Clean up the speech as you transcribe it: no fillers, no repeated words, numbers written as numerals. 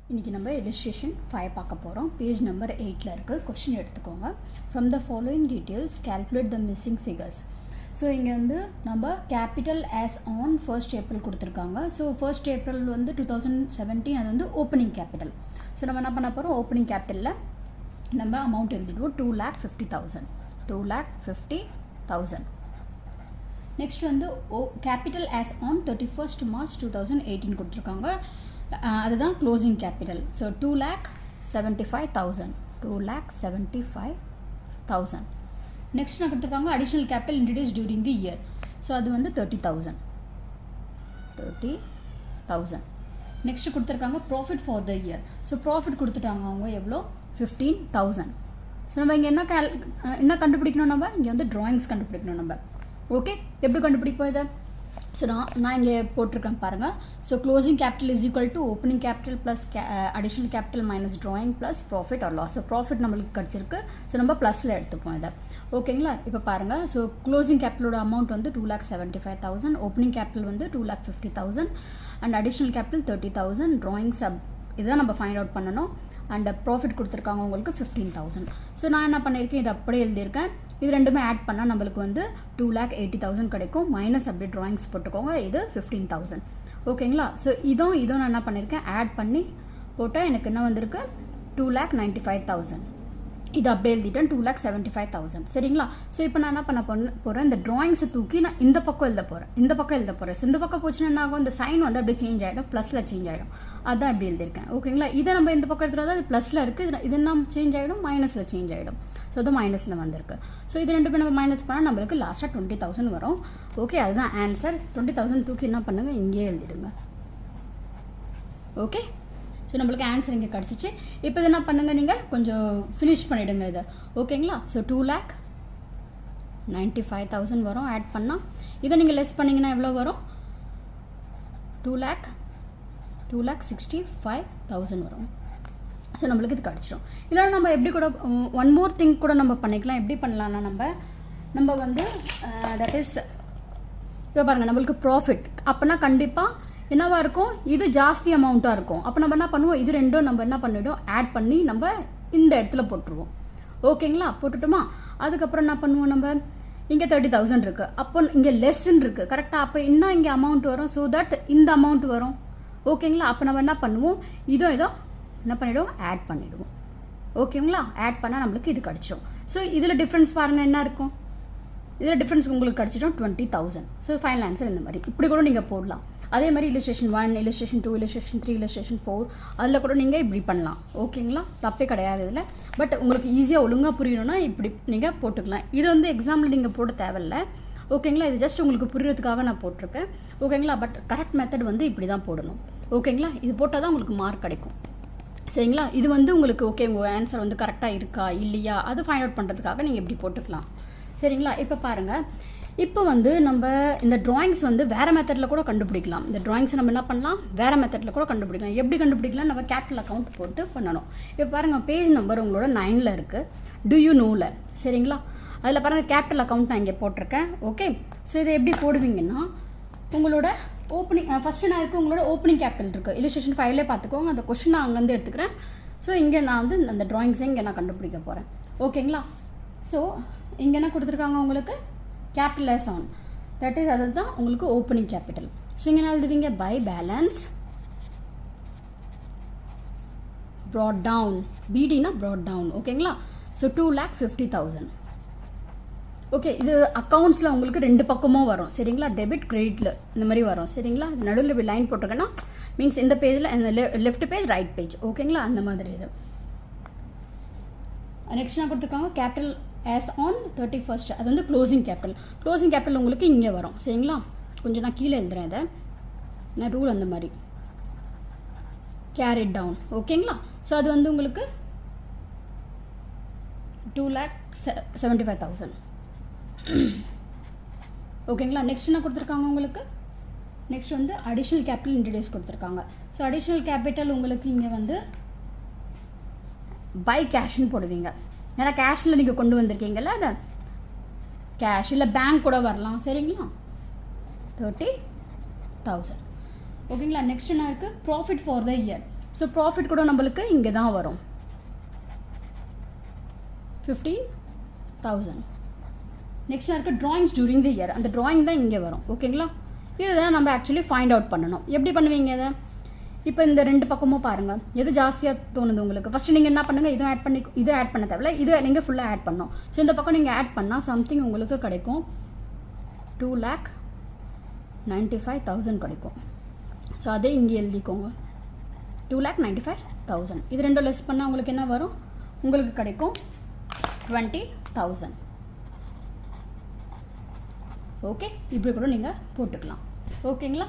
இன்றைக்கி நம்ம illustration 5 பார்க்க போகிறோம். பேஜ் நம்பர் 8ல் இருக்குது. கொஷின் எடுத்துக்கோங்க. From the following details calculate the missing figures. So இங்கே வந்து நம்ம capital as on 1st April கொடுத்துருக்காங்க. ஸோ 1st April வந்து 2017 அது வந்து ஓப்பனிங் கேபிட்டல். ஸோ நம்ம என்ன பண்ண போகிறோம், ஓப்பனிங் கேபிட்டலில் நம்ம அமௌண்ட் எழுதிடுவோம் 2,50,000. 2,50,000. நெக்ஸ்ட் வந்து capital as on 31st March 2018 கொடுத்துருக்காங்க. அதுதான் க்ளோசிங் கேபிட்டல். ஸோ 2,75,000. 2,75,000. நெக்ஸ்ட் நான் கொடுத்துருக்காங்க additional capital introduce during the year. So அது வந்து 30,000. 30,000. நெக்ஸ்ட் கொடுத்துருக்காங்க profit for the year. So profit கொடுத்துட்டாங்க அவங்க எவ்வளோ, 15,000. ஸோ நம்ம இங்கே என்ன கண்டுபிடிக்கணும், நம்ம இங்கே வந்து ட்ராயிங்ஸ் கண்டுபிடிக்கணும் நம்ம. ஓகே, எப்படி கண்டுபிடிப்போம் இதை? ஸோ நான் இங்கே போட்டிருக்கேன் பாருங்கள். So closing capital is equal to opening capital plus additional capital minus drawing plus profit or loss. So profit நம்மளுக்கு கிடச்சிருக்கு. ஸோ நம்ம ப்ளஸில் எடுத்துப்போம் இதை. ஓகேங்களா? இப்போ பாருங்கள். ஸோ க்ளோசிங் கேபிட்டலோட அமௌண்ட் வந்து 2,75,000, ஓப்பனிங் கேபிட்டல் வந்து 2,50,000 அண்ட் அடிஷ்னல் கேபிட்டல் 30,000. ட்ராயிங்ஸ் இதுதான் நம்ம ஃபைண்ட் அவுட் பண்ணணும். அண்ட் ப்ராஃபிட் கொடுத்துருக்காங்க உங்களுக்கு 15,000. ஸோ நான் என்ன பண்ணியிருக்கேன், இது அப்படியே எழுதியிருக்கேன். இது ரெண்டுமே ஆட் பண்ணால் நம்மளுக்கு வந்து 2,80,000 கிடைக்கும். மைனஸ் அப்படியே ட்ராயிங்ஸ் போட்டுக்கோங்க. இது 15,000. ஓகேங்களா? ஸோ இதுவும் நான் என்ன பண்ணியிருக்கேன், ஆட் பண்ணி போட்டால் எனக்கு என்ன வந்திருக்கு, 2,95,000. இது அப்படியே எழுதிட்டேன் 2,75,000. சரிங்களா? ஸோ இப்போ நான் என்ன பண்ண போகிறேன், இந்த ட்ராயிங்ஸை தூக்கி நான் இந்த பக்கம் எழுத போகிறேன். இந்த பக்கம் போச்சுன்னா என்ன ஆகும், இந்த சைன் வந்து அப்படியே சேஞ்ச் ஆகிடும், ப்ளஸில் சேஞ்ச் ஆகிடும். அதான் அப்படி எழுதியிருக்கேன். ஓகேங்களா? இதை நம்ம இந்த பக்கம் எடுத்துகிட்டு அது ப்ளஸில் இருக்குது, இது என்ன சேஞ்ச் ஆகிடும், மைனஸில் சேஞ்ச் ஆகிடும். ஸோ அது மைனஸில் வந்திருக்கு. ஸோ இது ரெண்டுமே நம்ம மைனஸ் பண்ணால் நம்மளுக்கு லாஸ்ட்டாக 20,000 வரும். ஓகே, அதுதான் ஆன்சர். 20,000 தூக்கி என்ன பண்ணுங்கள், இங்கேயே எழுதிடுங்க. ஓகே, ஸோ நம்மளுக்கு ஆன்சர் இங்கே கிடச்சிச்சு. இப்போ இது என்ன பண்ணுங்கள், நீங்கள் கொஞ்சம் ஃபினிஷ் பண்ணிவிடுங்க இதை. ஓகேங்களா? ஸோ 2,95,000 வரும் ஆட் பண்ணால். இதை நீங்கள் லெஸ் பண்ணிங்கன்னா எவ்வளோ வரும், 2,65,000 வரும். ஸோ நம்மளுக்கு இது கிடச்சிடும். இல்லைனா நம்ம எப்படி கூட ஒன் மோர் திங் கூட நம்ம பண்ணிக்கலாம். எப்படி பண்ணலாம்னா நம்ம வந்து தட் இஸ் இப்போ பாருங்கள், நம்மளுக்கு ப்ராஃபிட் அப்போனா கண்டிப்பாக என்னவாக இருக்கும், இது ஜாஸ்தி அமௌண்ட்டாக இருக்கும். அப்போ நம்ம என்ன பண்ணுவோம், இது ரெண்டும் நம்ம என்ன பண்ணிவிடும், ஆட் பண்ணி நம்ம இந்த இடத்துல போட்டுருவோம். ஓகேங்களா? போட்டுட்டோமா? அதுக்கப்புறம் என்ன பண்ணுவோம், நம்ம இங்கே 30,000 இருக்குது, அப்போ இங்கே லெஸ்ன்னு இருக்குது. கரெக்டாக? அப்போ இன்னும் இங்கே அமௌண்ட் வரும். ஸோ தட் இந்த அமௌண்ட் வரும். ஓகேங்களா? அப்போ நம்ம என்ன பண்ணுவோம், இதோ என்ன பண்ணிவிடுவோம், ஆட் பண்ணிவிடுவோம். ஓகேங்களா? ஆட் பண்ணால் நம்மளுக்கு இது கிடச்சிடும். ஸோ இதில் டிஃப்ரென்ஸ் பாருங்கள் என்ன இருக்கும், இதில் டிஃப்ரென்ஸ் உங்களுக்கு கிடச்சிடும் 20,000. ஸோ ஃபைனல் ஆன்சர் இந்த மாதிரி இப்படி கூட நீங்கள் போடலாம். அதே மாதிரி illustration 1, illustration 2, illustration 3, illustration 4 அதில் கூட நீங்கள் இப்படி பண்ணலாம். ஓகேங்களா? தப்பே கிடையாது இதில். பட் உங்களுக்கு ஈஸியாக ஒழுங்காக புரியணும்னா இப்படி நீங்கள் போட்டுக்கலாம். இது வந்து எக்ஸாம்பிள் நீங்கள் போட தேவையில்லை. ஓகேங்களா? இது ஜஸ்ட் உங்களுக்கு புரியறதுக்காக நான் போட்டிருக்கேன். ஓகேங்களா? பட் கரெக்ட் மெத்தட் வந்து இப்படி தான் போடணும். ஓகேங்களா? இது போட்டால் தான் உங்களுக்கு மார்க் கிடைக்கும். சரிங்களா? இது வந்து உங்களுக்கு ஓகே, உங்கள் ஆன்சர் வந்து கரெக்டாக இருக்கா இல்லையா அது ஃபைண்ட் அவுட் பண்ணுறதுக்காக நீங்கள் இப்படி போட்டுக்கலாம். சரிங்களா? இப்போ பாருங்கள், இப்போ வந்து நம்ம இந்த ட்ராயிங்ஸ் வந்து வேறு மெத்தடில் கூட கண்டுபிடிக்கலாம். இந்த ட்ராயிங்ஸை நம்ம என்ன பண்ணலாம், வேறு மெத்தடில் கூட கண்டுபிடிக்கலாம். எப்படி கண்டுபிடிக்கலாம், நம்ம கேபிட்டல் அக்கௌண்ட் போட்டு பண்ணணும். இப்போ பாருங்கள், பேஜ் நம்பர் உங்களோட 9ல் இருக்குது, டு யூ நோவில். சரிங்களா? அதில் பாருங்கள் கேபிட்டல் அக்கௌண்ட் நான் இங்கே போட்டிருக்கேன். ஓகே, ஸோ இதை எப்படி போடுவீங்கன்னா, உங்களோட ஓப்பனிங் ஃபஸ்ட்டு நான் இருக்குது, உங்களோட ஓப்பனிங் கேபிட்டல் இருக்குது. illustration 5லே பார்த்துக்கோங்க. அந்த கொஷின் நான் அங்கேருந்து எடுத்துக்கிறேன். ஸோ இங்கே நான் வந்து அந்த ட்ராயிங்ஸை இங்கே நான் கண்டுபிடிக்க போகிறேன். ஓகேங்களா? ஸோ இங்கே என்ன கொடுத்துருக்காங்க உங்களுக்கு, capital as on, that is அதுதான் உங்களுக்கு ஓப்பனிங் கேபிட்டல். ஸோ இங்கே என்ன எழுதுவீங்க, பை பேலன்ஸ் brought down, பிடினா brought down. ஓகேங்களா? ஸோ 2,50,000. ஓகே, இது அக்கௌண்ட்ஸில் உங்களுக்கு ரெண்டு பக்கமும் வரும். சரிங்களா? டெபிட் கிரெடிட்டில் இந்த மாதிரி வரும். சரிங்களா? நடுவில் இப்படி லைன் போட்டிருக்கேன்னா மீன்ஸ் இந்த பேஜில் இந்த லெஃப்ட் பேஜ் ரைட் பேஜ். ஓகேங்களா? அந்த மாதிரி இது. நெக்ஸ்ட் நான் கொடுத்துருக்காங்க கேபிட்டல் ஆஸ் ஆன் 31st, அது வந்து க்ளோசிங் கேபிட்டல். க்ளோசிங் கேபிட்டல் உங்களுக்கு இங்கே வரும். சரிங்களா? கொஞ்சம் நான் கீழே எழுதுறேன் இதை, நான் ரூல் அந்த மாதிரி கேரி டவுன். ஓகேங்களா? ஸோ அது வந்து உங்களுக்கு 2,75,000. ஓகேங்களா? நெக்ஸ்ட் என்ன கொடுத்துருக்காங்க உங்களுக்கு, நெக்ஸ்ட் வந்து அடிஷ்னல் கேபிட்டல் இன்ட்ரடியூஸ் கொடுத்துருக்காங்க. ஸோ அடிஷ்னல் கேபிட்டல் உங்களுக்கு இங்கே வந்து பை கேஷ்னு போடுவீங்க. ஏன்னா கேஷில் நீங்கள் கொண்டு வந்திருக்கீங்கல்ல, அதை கேஷ் இல்லை பேங்க் கூட வரலாம். சரிங்களா? 30,000. ஓகேங்களா? நெக்ஸ்ட் என்ன இருக்குது, profit for the year. So profit கூட நம்மளுக்கு இங்கே தான் வரும் 15,000. நெக்ஸ்ட் இருக்குது ட்ராயிங்ஸ் டியூரிங் தி இயர். அந்த ட்ராயிங் தான் இங்கே வரும். ஓகேங்களா? இதுதான் நம்ம ஆக்சுவலி ஃபைண்ட் அவுட் பண்ணணும். எப்படி பண்ணுவீங்க இதை? இப்போ இந்த 2 பக்கமும் பாருங்கள், எது ஜாஸ்தியாக தோணுது உங்களுக்கு. ஃபஸ்ட்டு நீங்கள் என்ன பண்ணுங்கள், இதுவும் ஆட் பண்ணி இதை ஆட் பண்ண தேவையில்ல, இதை நீங்கள் ஃபுல்லாக ஆட் பண்ணணும். ஸோ இந்த பக்கம் நீங்கள் ஆட் பண்ணால் சம்திங் உங்களுக்கு கிடைக்கும் 2,95,000 கிடைக்கும். ஸோ அதே இங்கே எழுதிக்கோங்க 2,95,000. இது 2 லெஸ் பண்ணால் உங்களுக்கு என்ன வரும்? உங்களுக்கு கிடைக்கும் 20,000. ஓகே, இப்படி கூட நீங்கள் போட்டுக்கலாம். ஓகேங்களா?